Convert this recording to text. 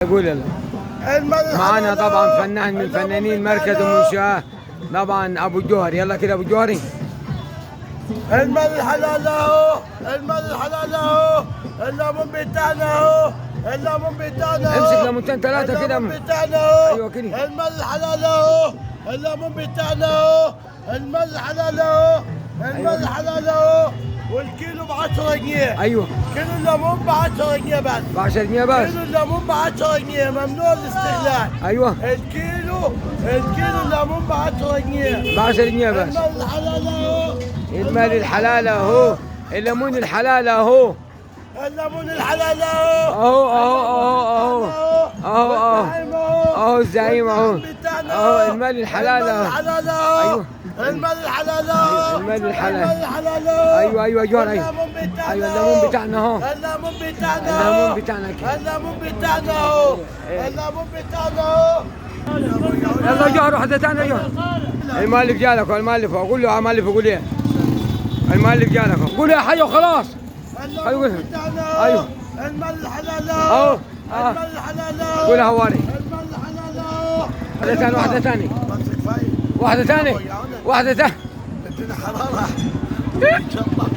قول يلا. معانا طبعا فنان من فنانين مركز المنشآت طبعا ابو الجوهر. يلا كده ابو الجوهري. المال الحلال اهو، المال الحلال اهو، الليمون بتاعنا اهو، الليمون بتاعنا اهو، امسك ليمونتين ثلاثة كده. الليمون بتاعنا اهو، ايوه كده. المال الحلال اهو، الليمون بتاعنا اهو، المال الحلال اهو، المال الحلال اهو، والكيلو ب 10 جنيه. ايوه كيلو الليمون ب 10 جنيه بس. ب 10 جنيه بس. كيلو الليمون ب 10 جنيه، ممنوع الاستغلال. ايوه الكيلو الليمون ب 10 جنيه. ب 10 جنيه بس. المال الحلال اهو، المال الحلال اهو، الليمون الحلال اهو، الليمون الحلال اهو، اهو اهو اهو اهو اهو اهو الزعيم اهو، اهو المال الحلال اهو. ايوه المال الحلال اهو، المال الحلال. المال الحلال اهو. ايوه ايوه جوهر. ايوه ايوه الليمون بتاعنا اهو، الليمون بتاعنا اهو، الليمون بتاعنا كده. الليمون بتاعنا اهو، الليمون بتاعنا اهو. يلا جوهر واحدة ثانية جوهر. المالك جالك والمالك قول له المالك قول ايه؟ المالك جالك قول يا حي وخلاص. الليمون بتاعنا اهو. ايوه المال الحلال اهو اهو، المال الحلال اهو. قول هواري. المال الحلال اهو. واحدة ثانية واحدة ثانية بس كفايه. واحدة ثانية واحدة ثانية. ادينا حراره ان شاء الله.